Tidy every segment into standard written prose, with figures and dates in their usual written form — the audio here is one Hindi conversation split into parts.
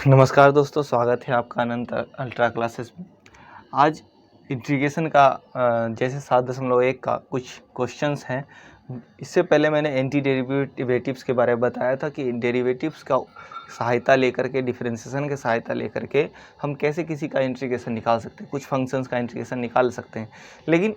नमस्कार दोस्तों, स्वागत है आपका अनंत अल्ट्रा क्लासेस में। आज इंटीग्रेशन का जैसे 7.1 का कुछ क्वेश्चंस हैं। इससे पहले मैंने एंटी डेरिवेटिव्स के बारे में बताया था कि डेरिवेटिव्स का सहायता लेकर के, डिफरेंशिएशन की सहायता लेकर के हम कैसे किसी का इंटीग्रेशन निकाल सकते हैं, कुछ फंक्शंस का इंटीग्रेशन निकाल सकते हैं। लेकिन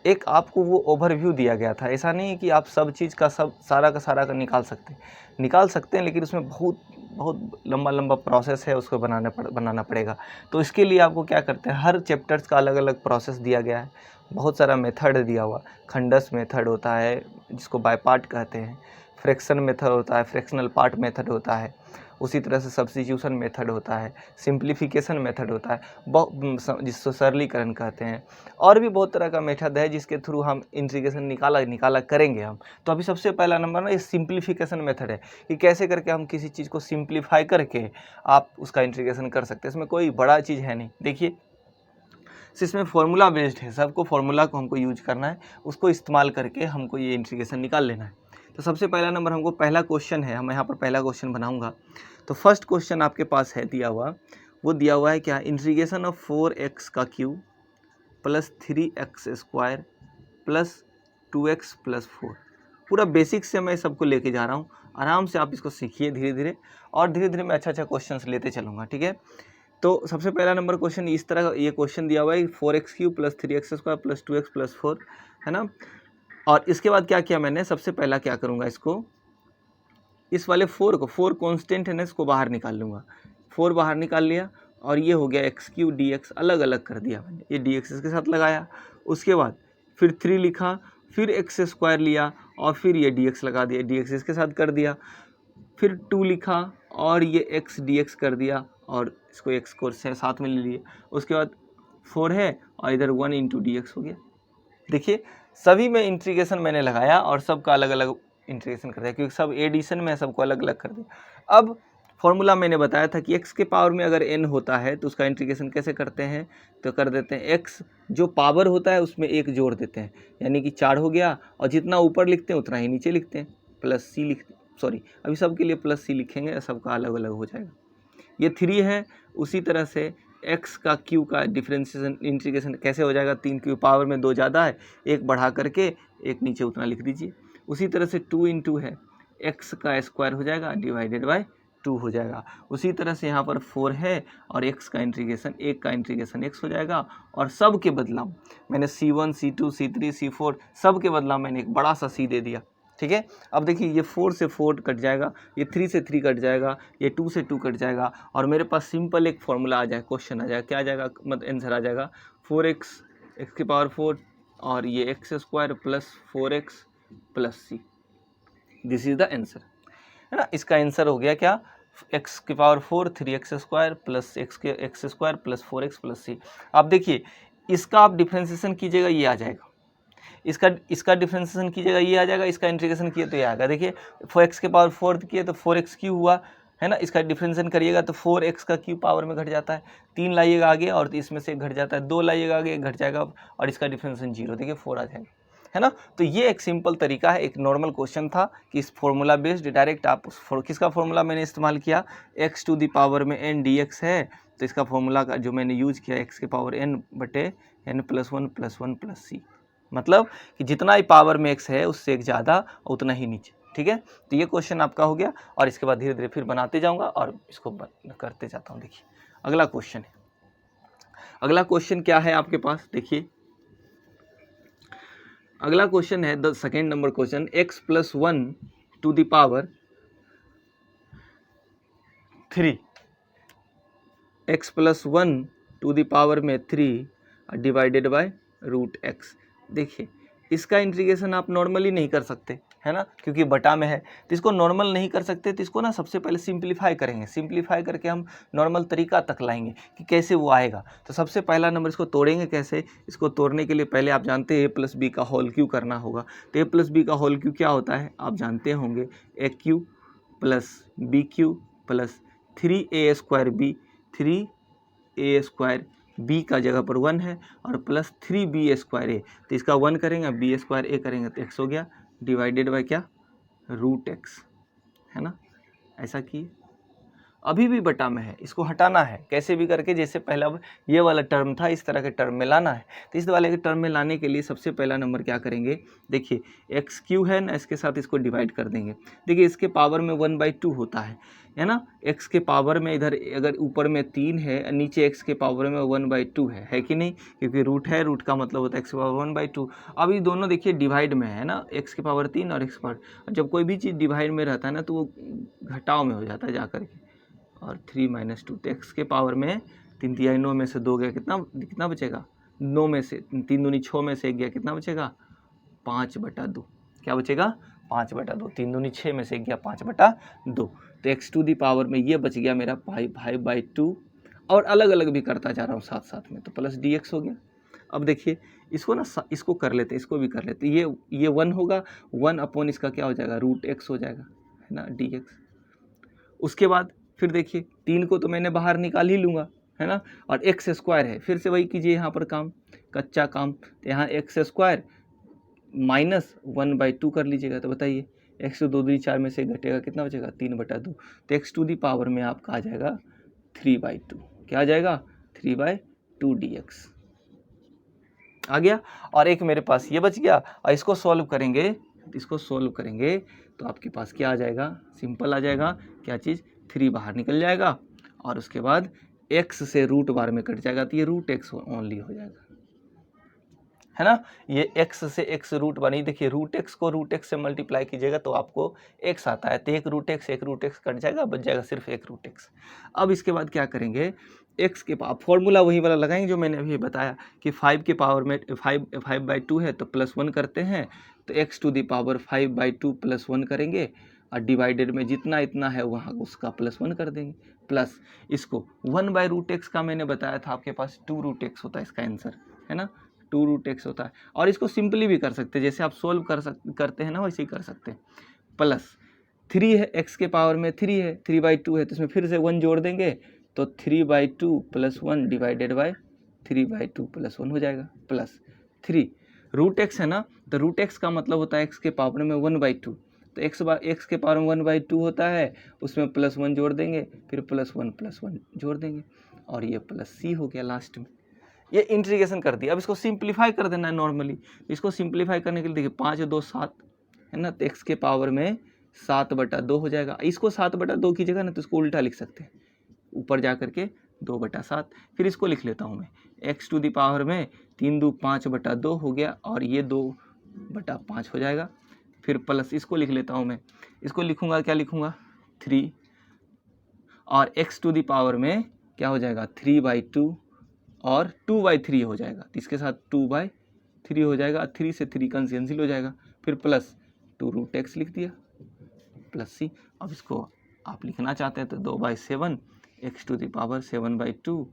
एक आपको वो ओवरव्यू दिया गया था। ऐसा नहीं है कि आप सब चीज़ का सब सारा का सारा का निकाल सकते हैं, लेकिन उसमें बहुत बहुत लंबा प्रोसेस है, उसको बनाना पड़ेगा। तो इसके लिए आपको क्या करते हैं, हर चैप्टर्स का अलग अलग प्रोसेस दिया गया है, बहुत सारा मेथड दिया हुआ। खंडस मेथड होता है जिसको बाय पार्ट कहते हैं, फ्रैक्शन मेथड होता है, फ्रैक्शनल पार्ट मेथड होता है, उसी तरह से सब्स्टिट्यूशन मेथड होता है, सिंप्लीफिकेशन मेथड होता है, जिसको सरलीकरण कहते हैं। और भी बहुत तरह का मेथड है जिसके थ्रू हम इंटीग्रेशन निकाला करेंगे हम। तो अभी सबसे पहला नंबर ना ये सिंप्लीफिकेशन मेथड है कि कैसे करके हम किसी चीज़ को सिंप्लीफाई करके आप उसका इंटीग्रेशन कर सकते हैं। इसमें कोई बड़ा चीज़ है नहीं। देखिए, इसमें फॉर्मूला बेस्ड है, सबको फॉर्मूला को हमको यूज करना है, उसको इस्तेमाल करके हमको ये इंटीग्रेशन निकाल लेना है। तो सबसे पहला नंबर हमको पहला क्वेश्चन है, हम यहाँ पर पहला क्वेश्चन बनाऊंगा। तो फर्स्ट क्वेश्चन आपके पास है दिया हुआ, वो दिया हुआ है क्या, इंटीग्रेशन ऑफ 4x का cube plus 3x square plus 2x plus 4। पूरा बेसिक से मैं सबको लेके जा रहा हूँ, आराम से आप इसको सीखिए धीरे धीरे, और धीरे धीरे मैं अच्छा क्वेश्चंस लेते चलूँगा, ठीक है। तो सबसे पहला नंबर क्वेश्चन इस तरह ये क्वेश्चन दिया हुआ है, 4x cube plus 3x square plus 2x plus 4, है ना। और इसके बाद क्या किया मैंने, सबसे पहला क्या करूँगा, इसको इस वाले 4 कॉन्स्टेंट है ना, इसको बाहर निकाल लूँगा। 4 बाहर निकाल लिया और ये हो गया एक्स क्यू डी एक्स, अलग अलग कर दिया मैंने, ये डी एक्स इसके साथ लगाया। उसके बाद फिर 3 लिखा, फिर एक्स स्क्वायर लिया और फिर ये डी एक्स लगा दिया, डी एक्स इसके साथ कर दिया। फिर 2 लिखा और ये एक्स डी एक्स कर दिया और इसको एक्स को साथ में ले लिए। उसके बाद 4 है और इधर 1 इंटू डी एक्स हो गया। देखिए, सभी में इंटीग्रेशन मैंने लगाया और सबका अलग अलग इंटीग्रेशन कर दिया, क्योंकि सब एडिशन में सबको अलग अलग कर दिया। अब फॉर्मूला मैंने बताया था कि x के पावर में अगर n होता है तो उसका इंटीग्रेशन कैसे करते हैं, तो कर देते हैं x जो पावर होता है उसमें 1 जोड़ देते हैं, यानी कि 4 हो गया, और जितना ऊपर लिखते हैं उतना ही नीचे लिखते हैं, प्लस c लिखते हैं। सॉरी, अभी सबके लिए प्लस c लिखेंगे, सबका अलग अलग हो जाएगा। ये 3 है, उसी तरह से x का q का डिफरेंशिएशन इंटीग्रेशन कैसे हो जाएगा, 3 क्यू पावर में 2 ज़्यादा है, 1 बढ़ा करके 1 नीचे उतना लिख दीजिए। उसी तरह से 2 इंटू है, x का स्क्वायर हो जाएगा डिवाइडेड बाय 2 हो जाएगा। उसी तरह से यहाँ पर 4 है और x का इंटीग्रेशन, 1 का इंटीग्रेशन x हो जाएगा, और सब के बदला मैंने c1 c2 c3 c4 सब के बदला मैंने एक बड़ा सा c दे दिया, ठीक है। अब देखिए, ये 4 से 4 कट जाएगा, ये 3 से 3 कट जाएगा, ये 2 से 2 कट जाएगा, और मेरे पास सिंपल एक फॉर्मूला आ जाएगा, क्वेश्चन आ जाएगा, क्या आ जाएगा, मतलब आंसर आ जाएगा 4x एक्स की पावर 4 और ये x square plus 4x plus C. This is the answer, है ना। इसका आंसर हो गया क्या, एक्स की power 4 3x square plus x square plus 4x plus C. अब देखिए, इसका आप डिफ्रेंसिएशन कीजिएगा, ये आ जाएगा, इसका डिफरेंशिएशन कीजिएगा, ये आ जाएगा, इसका इंटीग्रेशन किए तो ये आएगा। देखिए, 4x के पावर 4 किए तो 4x क्यू हुआ, है ना। इसका डिफरेंशिएशन करिएगा तो 4x का क्यू पावर में घट जाता है, 3 लाइएगा आगे और इसमें से घट जाता है, 2 लाइएगा आगे घट जाएगा, और इसका डिफरेंशिएशन 0, देखिए 4 आ जाएगा, है ना। तो ये एक सिंपल तरीका है, एक नॉर्मल क्वेश्चन था कि इस फॉर्मूला बेस्ड डायरेक्ट आप किसका फॉर्मूला मैंने इस्तेमाल किया, x टू द पावर में n dx है, तो इसका फॉर्मूला का जो मैंने यूज किया x के पावर n बटे n प्लस 1 प्लस 1 प्लस सी, मतलब कि जितना ही पावर में x है उससे एक ज़्यादा उतना ही नीचे, ठीक है। तो ये क्वेश्चन आपका हो गया, और इसके बाद धीरे धीरे फिर बनाते जाऊंगा और इसको करते जाता हूँ। देखिए, अगला क्वेश्चन है, अगला क्वेश्चन क्या है आपके पास, देखिए अगला क्वेश्चन है the second number question, x plus 1 to the power 3, x plus 1 to the power में 3 डिवाइडेड बाय रूट x। देखिए, इसका इंटीग्रेशन आप नॉर्मली नहीं कर सकते, है ना, क्योंकि बटा में है, तो इसको नॉर्मल नहीं कर सकते, तो इसको ना सबसे पहले सिंप्लीफाई करेंगे, सिंप्लीफाई करके हम नॉर्मल तरीका तक लाएंगे कि कैसे वो आएगा। तो सबसे पहला नंबर इसको तोड़ेंगे कैसे, इसको तोड़ने के लिए पहले आप जानते हैं a प्लस बी का होल क्यू करना होगा। तो a प्लस बी का होल क्यू क्या होता है, आप जानते होंगे, A cube plus B cube plus 3a square B, 3a square b का जगह पर 1 है और प्लस 3b स्क्वायर ए, तो इसका 1 करेंगे, b स्क्वायर ए करेंगे तो x हो गया, डिवाइडेड बाय क्या, रूट x, है ना। ऐसा किए, अभी भी बटा में है, इसको हटाना है कैसे भी करके, जैसे पहला ये वाला टर्म था इस तरह के टर्म में लाना है। तो इस वाले के टर्म में लाने के लिए सबसे पहला नंबर क्या करेंगे, देखिए एक्स क्यू है ना, इसके साथ इसको डिवाइड कर देंगे। देखिए इसके पावर में 1/2 होता है ना, एक्स के पावर में इधर अगर ऊपर में 3 है, नीचे एक्स के पावर में 1/2 है कि नहीं, क्योंकि रूट है, रूट का मतलब होता है एक्स के पावर 1/2। अब ये दोनों देखिए डिवाइड में है ना, एक्स के पावर 3 और एक्स पावर, जब कोई भी चीज़ डिवाइड में रहता है ना तो वो घटाव में हो जाता है जा करके, और 3 - 2, तो एक्स के पावर में 3 3 9 में से 2 गया, कितना बचेगा, 9 में से 3 दूनी 6 में से 1 गया, कितना बचेगा 5/2, क्या बचेगा 5/2, 3 दूनी 6 में से 1 गया 5/2, तो एक्स टू दी पावर में ये बच गया मेरा 5/2, और अलग अलग भी करता जा रहा हूँ साथ साथ में, तो प्लस dx हो गया। अब देखिए इसको ना, इसको कर लेते हैं, इसको भी कर लेते हैं, ये 1 होगा, 1 अपॉन इसका क्या हो जाएगा √x हो जाएगा, है ना dx। उसके बाद फिर देखिए 3 को तो मैंने बाहर निकाल ही लूँगा, है ना, और x² है, फिर से वही कीजिए यहाँ पर काम, कच्चा काम, तो यहाँ x² माइनस 1/2 कर लीजिएगा, तो बताइए x तो 2 दूनी 4 में से घटेगा, कितना बचेगा 3/2, तो एक्स टू दी पावर में आपका आ जाएगा 3/2, क्या आ जाएगा 3/2 dx आ गया। और एक मेरे पास ये बच गया, और इसको सॉल्व करेंगे, तो आपके पास क्या आ जाएगा, सिंपल आ जाएगा, क्या चीज़ 3 बाहर निकल जाएगा, और उसके बाद x से रूट बार में कट जाएगा, तो ये √x ओनली हो जाएगा, है ना। ये x से x रूट बनी, देखिए √x को √x से मल्टीप्लाई कीजिएगा तो आपको x आता है, तो एक √x कट जाएगा, बच जाएगा सिर्फ एक √x। अब इसके बाद क्या करेंगे, x के पावर फॉर्मूला वही वाला लगाएंगे जो मैंने अभी बताया कि 5 के पावर में 5/2 है तो +1 करते हैं, तो x टू दी पावर 5/2 +1 करेंगे, और डिवाइडेड में जितना इतना है वहाँ उसका +1 कर देंगे, प्लस इसको 1/√x का मैंने बताया था आपके पास 2√x होता है इसका आंसर, है ना, 2√x होता है। और इसको सिंपली भी कर सकते हैं, जैसे आप सोल्व करते हैं ना वैसे ही कर सकते हैं। प्लस 3 है, x के पावर में 3 है, 3/2 है, तो इसमें फिर से 1 जोड़ देंगे, तो 3/2 + 1 डिवाइडेड बाय 3/2 + 1 हो जाएगा, प्लस 3 √x है ना, तो √x का मतलब होता है x के पावर में 1/2, तो x के पावर में 1/2 होता है, उसमें +1 जोड़ देंगे, फिर +1 जोड़ देंगे, और ये +c हो गया लास्ट में। ये इंटीग्रेशन कर दिया। अब इसको सिंप्लीफाई कर देना है नॉर्मली, इसको सिंप्लीफाई करने के लिए देखिए 5 2 7 है ना, तो x के पावर में 7/2 हो जाएगा। इसको 7/2 की जगह ना तो इसको उल्टा लिख सकते हैं, ऊपर जा करके 2/7, फिर इसको लिख लेता हूँ मैं, x टू दी पावर में 3 2 5/2 हो गया, और ये 2/5 हो जाएगा, फिर प्लस इसको लिख लेता हूँ मैं, इसको लिखूँगा, क्या लिखूँगा 3, और x टू दी पावर में क्या हो जाएगा 3/2 और 2/3 हो जाएगा, तो इसके साथ 2/3 हो जाएगा, 3 से 3 कैंसिल हो जाएगा, फिर प्लस 2√x लिख दिया, प्लस c। अब इसको आप लिखना चाहते हैं तो 2/7 x to the power 7/2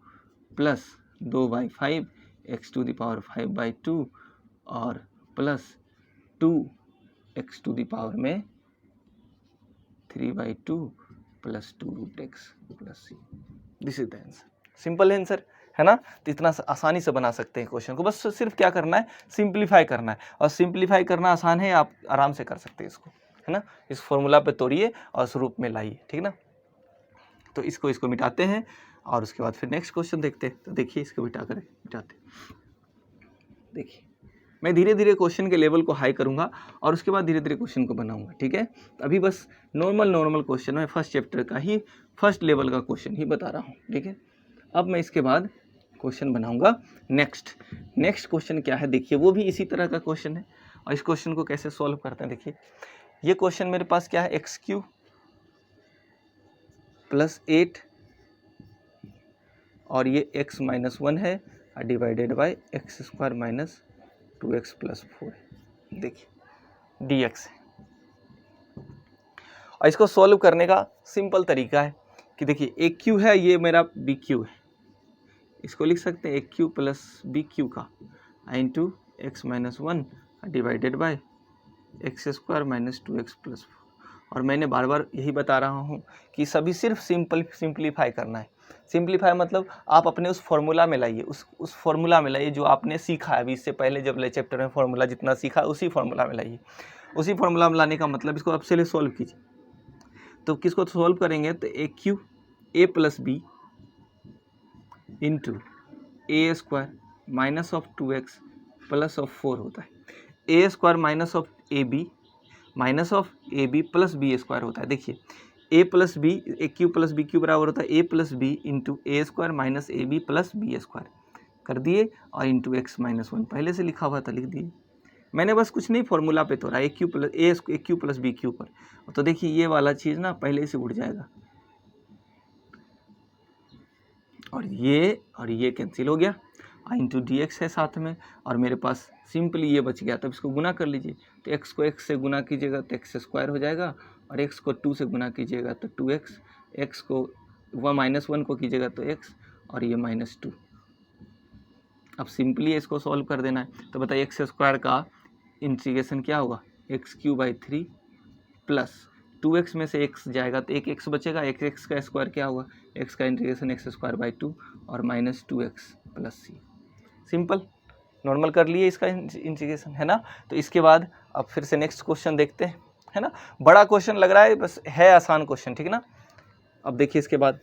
plus 2/5 x to the power 5/2 और plus 2 x to the power में 3/2 plus 2√x plus c। This is the answer, simple answer है ना। तो इतना आसानी से बना सकते हैं क्वेश्चन को, बस सिर्फ क्या करना है, सिंप्लीफाई करना है, और सिंप्लीफाई करना आसान है, आप आराम से कर सकते हैं इसको, है ना। इस फॉर्मूला पे तोड़िए और इस रूप में लाइए, ठीक ना। तो इसको मिटाते हैं, और उसके बाद फिर नेक्स्ट क्वेश्चन देखते हैं। तो देखिए इसको मिटाते देखिए, मैं धीरे धीरे क्वेश्चन के लेवल को हाई करूँगा, और उसके बाद धीरे धीरे क्वेश्चन को बनाऊँगा, ठीक है। तो अभी बस नॉर्मल क्वेश्चन है, फर्स्ट चैप्टर का ही फर्स्ट लेवल का क्वेश्चन ही बता रहा हूँ, ठीक है। अब मैं इसके बाद क्वेश्चन बनाऊंगा नेक्स्ट क्वेश्चन क्या है, देखिए वो भी इसी तरह का क्वेश्चन है, और इस क्वेश्चन को कैसे सॉल्व करते हैं देखिए। ये क्वेश्चन मेरे पास क्या है, x³ + 8 और ये x - 1 है, डिवाइडेड बाय x² - 2x + 4 है, देखिए dx है। और इसको सॉल्व करने का सिंपल तरीका है कि देखिए AQ है, ये मेरा BQ है, इसको लिख सकते हैं AQ + BQ का into x - 1 divided by x² - 2x + 4। और मैंने बार बार यही बता रहा हूँ कि सभी सिर्फ सिंप्लीफाई करना है। सिंप्लीफाई मतलब आप अपने उस फॉर्मूला में लाइए, उस फॉर्मूला में लाइए जो आपने सीखा है अभी, इससे पहले जब चैप्टर में फॉर्मूला जितना सीखा उसी फॉर्मूला में लाइए। उसी फॉर्मूला में लाने का मतलब इसको अब से सॉल्व कीजिए। तो किसको सॉल्व करेंगे, तो AQ A plus B into A square minus of 2x plus of 4 होता है। A square minus of A B plus B square होता है। देखिए A plus B, A cube plus B cube बराबर होता है A plus B into A square minus A B plus B square कर दिए, और इंटू एक्स माइनस 1 पहले से लिखा हुआ था लिख दिए। मैंने बस कुछ नहीं फॉर्मूला पे तोड़ा ए क्यू प्लस बी क्यू पर, तो देखिए ये वाला चीज़ ना पहले से उड़ जाएगा, और ये कैंसिल हो गया, इंटू डी एक्स है साथ में, और मेरे पास सिंपली ये बच गया। तब इसको गुना कर लीजिए, तो एक्स को एक्स से गुना कीजिएगा तो एक्स स्क्वायर हो जाएगा, और एक्स को 2 से गुना कीजिएगा तो 2x, एक्स को -1 को कीजिएगा तो x, और ये -2। अब सिंपली इसको सॉल्व कर देना है। तो बताइए एक्स स्क्वायर का इंटीग्रेशन क्या होगा, x³ प्लस 2x में से x जाएगा तो एक x बचेगा, x का स्क्वायर क्या होगा, x का इंटीग्रेशन x² 2 और -2x plus c। Simple normal कर लिए इसका इंटीग्रेशन, है ना। तो इसके बाद अब फिर से नेक्स्ट क्वेश्चन देखते हैं, है ना। बड़ा क्वेश्चन लग रहा है, बस है आसान क्वेश्चन, ठीक है ना। अब देखिए इसके बाद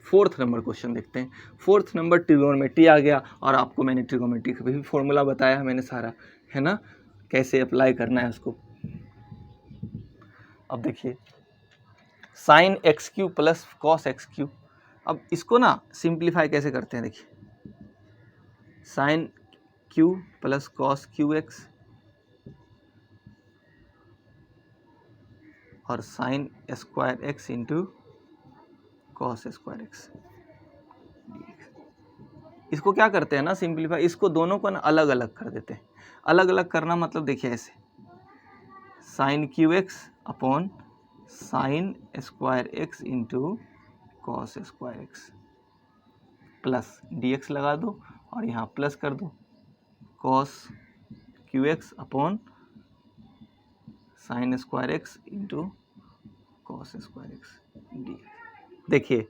4th नंबर क्वेश्चन देखते हैं। 4th नंबर ट्रिगोनोमेट्री आ गया, और आपको मैंने ट्रिगोनोमेट्री का भी फॉर्मूला बताया मैंने सारा, है ना, कैसे अप्लाई करना है उसको। अब देखिए sign x³ plus cos x³। अब इसको ना सिंप्लीफाई कैसे करते हैं, देखिए sine q plus cos qx और sine square x into cos square x। इसको क्या करते हैं ना सिंप्लीफाई, इसको दोनों को ना अलग अलग कर देते हैं। अलग अलग करना मतलब देखिए ऐसे, sine qx upon sine square x into cos square x plus dx लगा दो और यहाँ प्लस कर दो, cos qx upon sine square x into cos square x dx। देखिए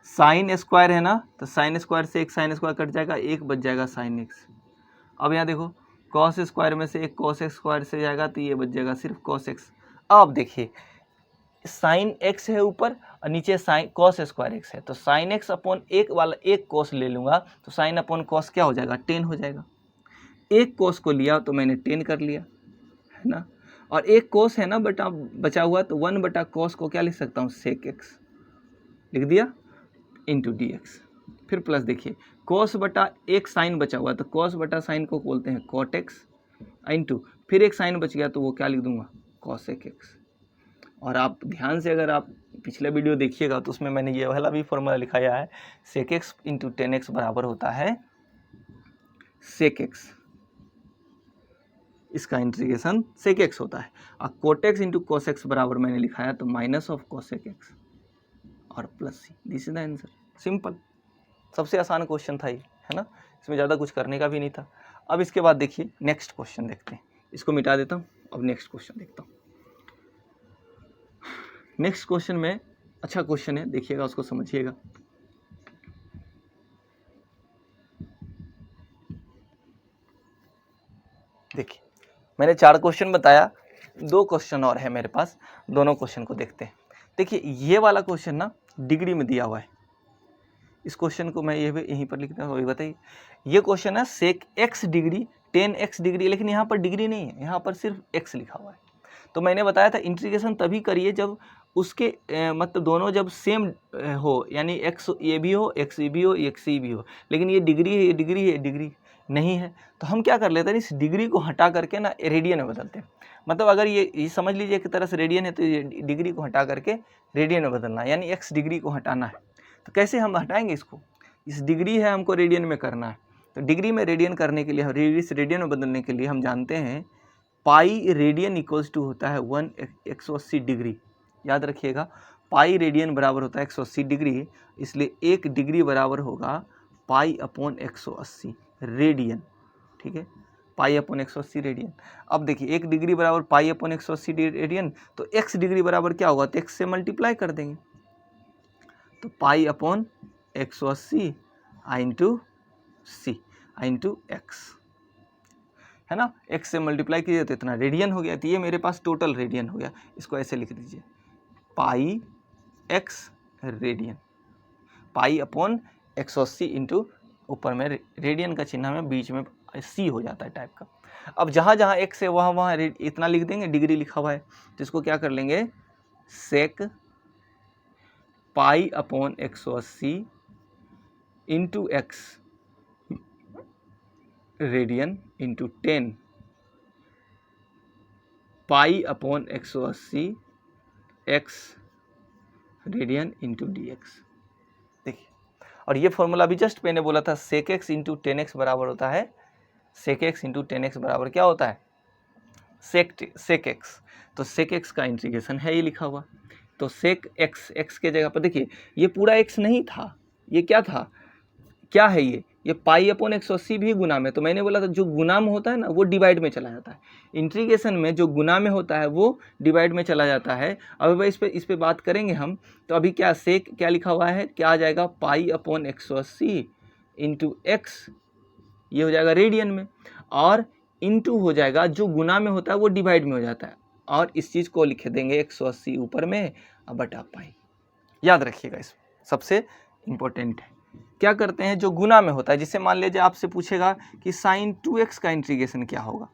साइन स्क्वायर है ना, तो साइन स्क्वायर से एक साइन स्क्वायर कट जाएगा, एक बच जाएगा साइन एक्स। अब यहाँ देखो कॉस स्क्वायर में से एक कॉस स्क्वायर से जाएगा, तो ये बच जाएगा सिर्फ कॉस एक्स। अब देखिए साइन एक्स है ऊपर और नीचे साइन कॉस स्क्वायर एक्स है, तो साइन एक्स अपॉन एक वाला एक कॉस ले लूँगा, तो साइन अपॉन कॉस क्या हो जाएगा, 10 हो जाएगा। एक कॉस को लिया तो मैंने 10 कर लिया, है ना, और एक कॉस है ना बटा बचा हुआ, तो 1 बटा कॉस को क्या लिख सकता हूँ, सेक एक्स लिख दिया इंटू डी एक्स। फिर प्लस देखिए कॉस बटा एक साइन बचा हुआ, तो कॉस बटा साइन को बोलते हैं कॉट एक्स इंटू फिर एक साइन बच गया, तो वो क्या लिख दूंगा, कॉसेक एक्स। और आप ध्यान से अगर आप पिछले वीडियो देखिएगा तो उसमें मैंने ये वाला भी फॉर्मूला लिखाया है, सेक एक्स इंटू 10x बराबर होता है सेक एक्स, इसका इंटीग्रेशन सेक एक्स होता है। और cot x into cos x बराबर मैंने लिखाया तो माइनस ऑफ कॉसेक एक्स और plus C. This is the answer. Simple, सबसे आसान क्वेश्चन था ये, है ना, इसमें ज़्यादा कुछ करने का भी नहीं था। अब इसके बाद देखिए नेक्स्ट क्वेश्चन देखते हैं, इसको मिटा देता हूँ, अब नेक्स्ट क्वेश्चन देखता हूँ। नेक्स्ट क्वेश्चन में अच्छा क्वेश्चन है, देखिएगा उसको समझिएगा। देखिए मैंने 4 क्वेश्चन बताया, 2 क्वेश्चन और है मेरे पास, दोनों क्वेश्चन को देखते हैं। देखिए ये वाला क्वेश्चन ना डिग्री में दिया हुआ है, इस क्वेश्चन को मैं यहीं पर लिखता हूँ। बताइए ये क्वेश्चन है sec x degree 10x degree, लेकिन यहाँ पर डिग्री नहीं है, यहाँ पर सिर्फ x लिखा हुआ है। तो मैंने बताया था इंटीग्रेशन तभी करिए जब उसके मतलब दोनों जब सेम हो, यानी x ये भी हो, x ये भी हो, x ये भी हो। लेकिन ये डिग्री है, ये डिग्री है, डिग्री नहीं है, तो हम क्या कर लेते हैं, इस डिग्री को हटा करके ना रेडियन में बदलते हैं। मतलब अगर ये समझ लीजिए एक तरह से रेडियन है, तो ये डिग्री को हटा करके रेडियन में बदलना है, यानी x डिग्री को हटाना है। तो कैसे हम हटाएंगे इसको, इस डिग्री है हमको रेडियन में करना है, तो डिग्री में रेडियन करने के लिए, डिग्री से रेडियन में बदलने के लिए हम जानते हैं पाई रेडियन इक्वल्स टू होता है 180 डिग्री। याद रखिएगा पाई रेडियन बराबर होता है 180 डिग्री, इसलिए 1 डिग्री बराबर होगा पाई अपॉन 180 रेडियन, ठीक है, पाई अपॉन 180 रेडियन। अब देखिए 1 डिग्री बराबर पाई अपॉन 180 रेडियन, तो x डिग्री बराबर क्या होगा, तो x से मल्टीप्लाई कर देंगे, तो पाई अपॉन 180 इंटू सी इंटू एक्स, है ना, x से मल्टीप्लाई कीजिए तो इतना रेडियन हो गया, तो ये मेरे पास टोटल रेडियन हो गया। इसको ऐसे लिख दीजिए पाई x रेडियन, पाई अपॉन 180 इंटू ऊपर में रेडियन का चिन्ह में बीच में सी हो जाता है टाइप का। अब जहाँ जहाँ x है वहाँ वहाँ इतना लिख देंगे, डिग्री लिखा हुआ है तो इसको क्या कर लेंगे, sec pi upon 180 into x radian into 10 pi upon 180 x radian into D x. देखिए, और ये फॉर्मूला भी जस्ट मैंने बोला था, सेक एक्स इंटू 10x बराबर होता है, सेक एक्स इंटू 10x बराबर क्या होता है, सेक एक्स। तो सेक एक्स का इंटीग्रेशन है ये लिखा हुआ, तो सेक एक्स, एक्स के जगह पर देखिए ये पूरा एक्स नहीं था, ये क्या था, क्या है ये पाई अपॉन 180 भी गुना में, तो मैंने बोला था जो गुना में होता है ना वो डिवाइड में चला जाता है, इंटीग्रेशन में जो गुना में होता है वो डिवाइड में चला जाता है। अब इस पे बात करेंगे हम, तो अभी क्या सेक क्या लिखा हुआ है, क्या आ जाएगा, पाई अपॉन 180 इंटू एक्स, ये हो जाएगा रेडियन में, और इंटू हो जाएगा जो गुना में होता है वो डिवाइड में हो जाता है, और इस चीज़ को लिख देंगे 180 ऊपर में और बटा पाई। याद रखिएगा, इस सबसे इम्पोर्टेंट है। क्या करते हैं जो गुना में होता है, जिससे मान लीजिए आपसे पूछेगा कि साइन 2x का इंटीग्रेशन क्या होगा,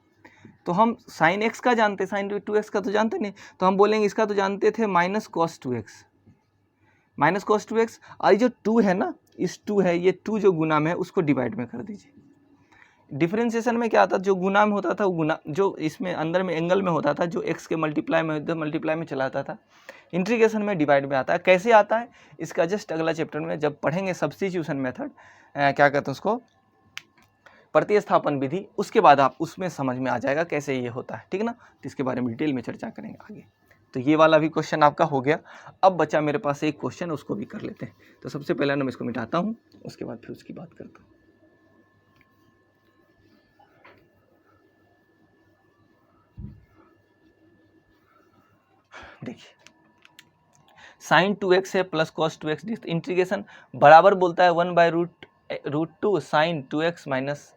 तो हम साइन x का जानते, साइन 2x का तो जानते नहीं, तो हम बोलेंगे इसका तो जानते थे minus cos 2x, minus cos 2x, और जो 2 है ना, इस 2 है, ये 2 जो गुना में है उसको डिवाइड में कर दीजिए। डिफरेंशिएशन में क्या आता, जो गुना में होता था वो गुना, जो इसमें अंदर में एंगल में होता था, जो x के मल्टीप्लाई में चला आता था, इंटीग्रेशन में डिवाइड में आता है। कैसे आता है, इसका जस्ट अगला चैप्टर में जब पढ़ेंगे सब्स्टिट्यूशन मेथड, क्या कहते हैं उसको, प्रतिस्थापन विधि, उसके बाद आप उसमें समझ में आ जाएगा कैसे ये होता है, ठीक है ना। तो इसके बारे में डिटेल में चर्चा करेंगे आगे। तो ये वाला भी क्वेश्चन आपका हो गया। अब बचा मेरे पास एक क्वेश्चन, उसको भी कर लेते हैं। तो सबसे पहले मैं इसको मिटाता हूँ, उसके बाद फिर उसकी बात करता हूँ। देखिए, साइन 2x है प्लस कॉस 2x, इंटीग्रेशन बराबर बोलता है 1/√2 sine 2x minus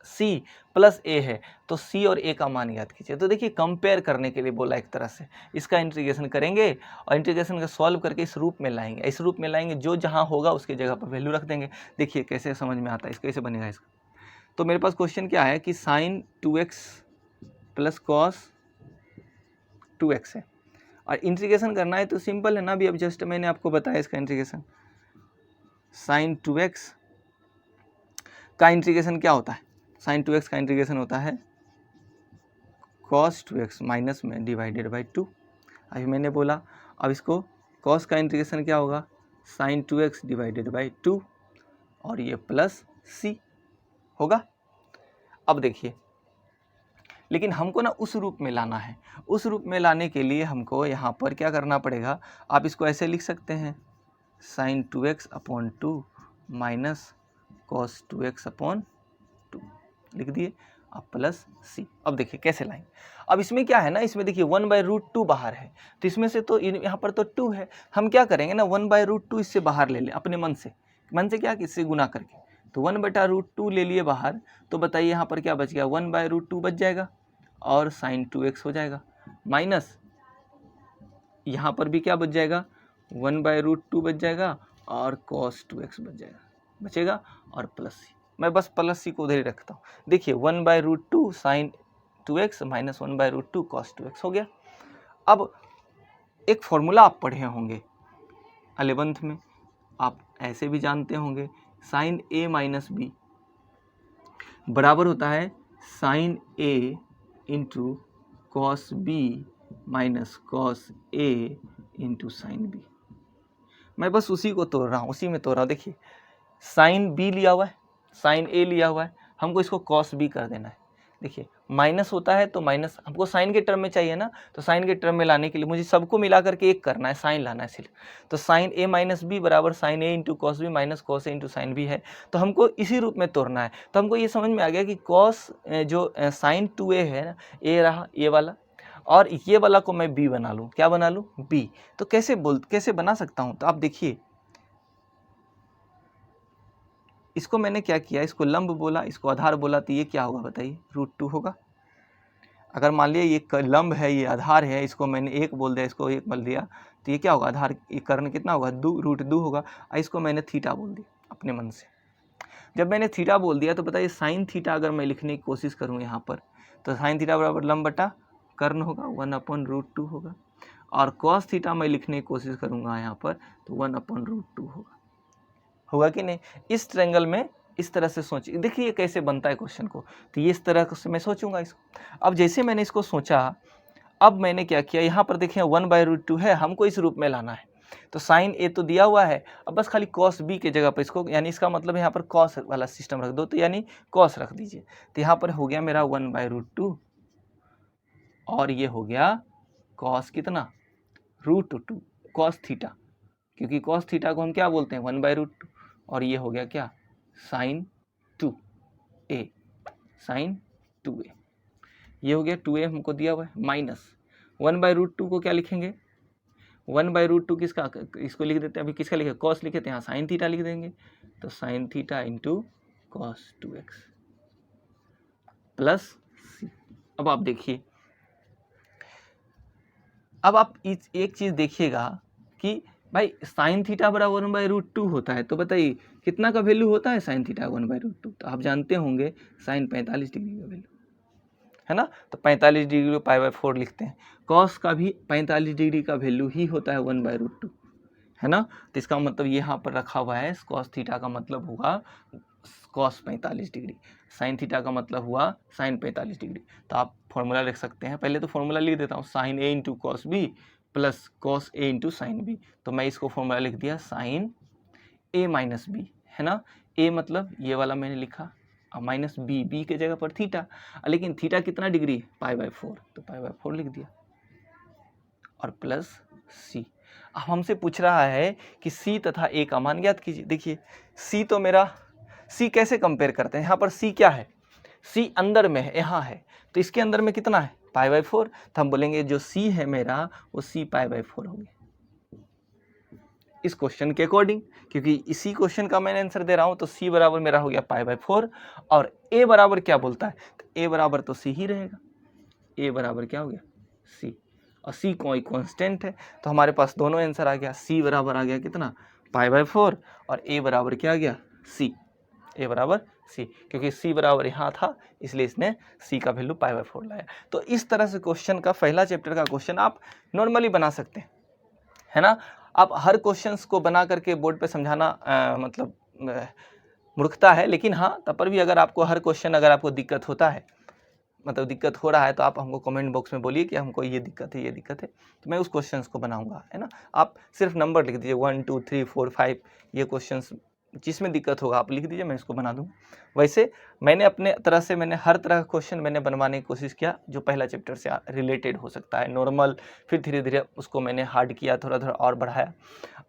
c plus a है, तो c और a का मान याद कीजिए। तो देखिए कंपेयर करने के लिए बोला एक तरह से, इसका इंटीग्रेशन करेंगे और इंटीग्रेशन का सॉल्व करके इस रूप में लाएंगे, इस रूप में लाएंगे, जो जहाँ होगा उसकी जगह पर वैल्यू रख देंगे। देखिए कैसे समझ में आता है, इसका कैसे बनेगा इसका। तो मेरे पास क्वेश्चन क्या है कि sign 2x plus cos 2x है, और इंटीग्रेशन करना है तो सिंपल है ना, अभी अब जस्ट मैंने आपको बताया इसका इंटीग्रेशन। साइन 2x का इंटीग्रेशन क्या होता है, साइन 2x का इंटीग्रेशन होता है cos 2x माइनस में डिवाइडेड बाई 2। अभी मैंने बोला, अब इसको cos का इंटीग्रेशन क्या होगा, साइन 2x डिवाइडेड बाई 2, और ये प्लस c होगा। अब देखिए, लेकिन हमको ना उस रूप में लाना है, उस रूप में लाने के लिए हमको यहाँ पर क्या करना पड़ेगा, आप इसको ऐसे लिख सकते हैं, sine 2x upon 2 minus cos 2x upon 2 लिख दिए, अब प्लस c। अब देखिए कैसे लाएंगे। अब इसमें क्या है ना, इसमें देखिए 1/√2 बाहर है, तो इसमें से तो यहाँ पर तो 2 है, हम क्या करेंगे ना 1/√2 इससे बाहर ले लें अपने मन से क्या, किससे गुना करके, तो 1/√2 ले लिए बाहर, तो बताइए यहाँ पर क्या बच गया, 1/√2 बच जाएगा, और साइन 2x हो जाएगा, माइनस यहाँ पर भी क्या बच जाएगा, 1/√2 बच जाएगा, और cos 2x बचेगा, और प्लस c। मैं बस प्लस c को उधर ही रखता हूँ। देखिए 1/√2 sine 2x minus 1/√2 cos 2x हो गया। अब एक फॉर्मूला आप पढ़े होंगे 11th में, आप ऐसे भी जानते होंगे, साइन a माइनस b बराबर होता है sine a into cos b minus cos a into sine b। मैं बस उसी को तोड़ रहा हूँ, उसी में तोड़ रहा हूँ। देखिए साइन b लिया हुआ है, साइन a लिया हुआ है, हमको इसको कॉस b कर देना है। देखिए माइनस होता है तो माइनस हमको साइन के टर्म में चाहिए ना, तो साइन के टर्म में लाने के लिए मुझे सबको मिला करके एक करना है, साइन लाना है सिर्फ। तो साइन a माइनस b बराबर sine a into cos b minus cos a into sine b है, तो हमको इसी रूप में तोड़ना है। तो हमको ये समझ में आ गया कि कॉस जो साइन 2a है ना, a रहा ये वाला, और ये वाला को मैं b बना लूँ, क्या बना लूँ, b। तो कैसे बना सकता हूँ, तो आप देखिए इसको मैंने क्या किया, इसको लंब बोला, इसको आधार बोला, तो ये क्या होगा बताइए, √2 होगा। अगर मान लिया ये लंब है, ये आधार है, इसको मैंने 1 बोल दिया, इसको 1 बोल दिया, तो ये क्या होगा, आधार कर्ण कितना होगा, √2 होगा। इसको मैंने थीटा बोल दिया अपने मन से। जब मैंने थीटा बोल दिया तो बताइए साइन थीटा अगर मैं लिखने की कोशिश करूँ यहाँ पर, तो साइन थीटा बराबर लंब बटा कर्ण होगा, 1/√2 होगा। और कॉस थीटा मैं लिखने की कोशिश करूँगा यहाँ पर, तो 1/√2 होगा कि नहीं। इस ट्रायंगल में इस तरह से सोचिए, देखिए कैसे बनता है क्वेश्चन को। तो ये इस तरह से मैं सोचूंगा इसको। अब जैसे मैंने इसको सोचा, अब मैंने क्या किया, यहाँ पर देखिए 1/√2 है, हमको इस रूप में लाना है। तो साइन ए तो दिया हुआ है, अब बस खाली कॉस बी के जगह पर इसको, यानी इसका मतलब यहाँ पर कॉस वाला सिस्टम रख दो, तो यानी कॉस रख दीजिए। तो यहाँ पर हो गया मेरा 1/√2 और ये हो गया कॉस कितना, √2 कॉस थीटा, क्योंकि कॉस थीटा को हम क्या बोलते हैं, 1/√2। और ये हो गया क्या, साइन 2a, साइन 2a। ये हो गया 2a हमको दिया हुआ है, माइनस 1/√2 को क्या लिखेंगे, 1/√2 किसका, इसको लिख देते हैं, अभी किसका लिखे, कॉस लिखे थे, यहाँ साइन थीटा लिख देंगे। तो sine theta into cos 2x plus c। अब आप देखिए, अब आप एक चीज़ देखिएगा कि भाई साइन थीटा बराबर 1/√2 होता है, तो बताइए कितना का वैल्यू होता है साइन थीटा 1/√2, तो आप जानते होंगे साइन 45 डिग्री का वैल्यू है ना। तो 45 डिग्री को π/4 लिखते हैं। कॉस का भी 45 डिग्री का वैल्यू ही होता है 1/√2, है ना। तो इसका मतलब ये यहाँ पर रखा हुआ है, कॉस थीटा का मतलब होगा कॉस 45 डिग्री, साइन थीटा का मतलब हुआ साइन 45 डिग्री। तो आप फॉर्मूला लिख सकते हैं, पहले तो फॉर्मूला लिख देता हूँ, sine A into cos B plus cos A into sine B. तो मैं इसको फॉर्मूला लिख दिया साइन ए माइनस बी, है ना। ए मतलब ये वाला मैंने लिखा, और माइनस बी, बी के जगह पर थीटा, लेकिन थीटा कितना डिग्री, π/4, तो π/4 लिख दिया, और प्लस सी। अब हमसे पूछ रहा है कि सी तथा ए का मान ज्ञात कीजिए। देखिए सी तो मेरा, सी कैसे कंपेयर करते हैं, यहाँ पर सी क्या है, सी अंदर में है, यहाँ है, तो इसके अंदर में कितना है, π/4। तो हम बोलेंगे जो सी है मेरा वो सी π/4 होगी इस क्वेश्चन के अकॉर्डिंग, क्योंकि इसी क्वेश्चन का मैंने आंसर दे रहा हूँ। तो सी बराबर मेरा हो गया π/4, और ए बराबर क्या बोलता है, तो ए बराबर तो सी ही रहेगा, ए बराबर क्या हो गया, सी, और सी कोई कांस्टेंट है, तो हमारे पास दोनों आंसर आ गया। सी बराबर आ गया कितना, π/4, और ए बराबर क्या आ गया, सी, ए बराबर सी, क्योंकि सी बराबर यहाँ था इसलिए इसने सी का वैल्यू π/4 लाया। तो इस तरह से क्वेश्चन का, पहला चैप्टर का क्वेश्चन आप नॉर्मली बना सकते हैं, है ना। आप हर क्वेश्चंस को बना करके बोर्ड पे समझाना मतलब मूर्खता है, लेकिन हाँ तब पर भी अगर आपको हर क्वेश्चन, अगर आपको दिक्कत होता है, मतलब दिक्कत हो रहा है, तो आप हमको कमेंट बॉक्स में बोलिए कि हमको ये दिक्कत है, ये दिक्कत है, तो मैं उस क्वेश्चंस को बनाऊंगा, है ना। आप सिर्फ नंबर लिख दीजिए 1 2 3 4 5, ये क्वेश्चंस जिसमें दिक्कत होगा आप लिख दीजिए, मैं इसको बना दूँ। वैसे मैंने अपने तरह से मैंने हर तरह का क्वेश्चन मैंने बनवाने की कोशिश किया जो पहला चैप्टर से रिलेटेड हो सकता है, नॉर्मल, फिर धीरे धीरे उसको मैंने हार्ड किया, थोड़ा थोड़ा और बढ़ाया।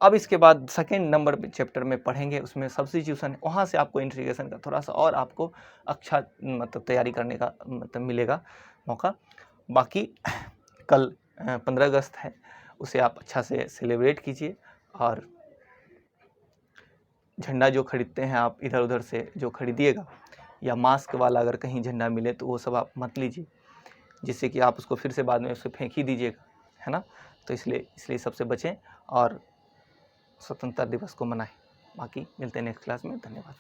अब इसके बाद सेकेंड नंबर चैप्टर में पढ़ेंगे, उसमें सब्स्टिट्यूशन है, वहाँ से आपको इंटीग्रेशन का थोड़ा सा और आपको अच्छा मतलब तैयारी करने का मतलब मिलेगा मौका। बाकी कल 15 अगस्त है, उसे आप अच्छा से सेलिब्रेट कीजिए, और झंडा जो खरीदते हैं आप इधर उधर से जो खरीदिएगा, या मास्क वाला अगर कहीं झंडा मिले तो वो सब आप मत लीजिए, जिससे कि आप उसको फिर से बाद में उसे फेंक ही दीजिएगा, है ना। तो इसलिए सबसे बचें और स्वतंत्रता दिवस को मनाएं। बाकी मिलते हैं नेक्स्ट क्लास में, धन्यवाद।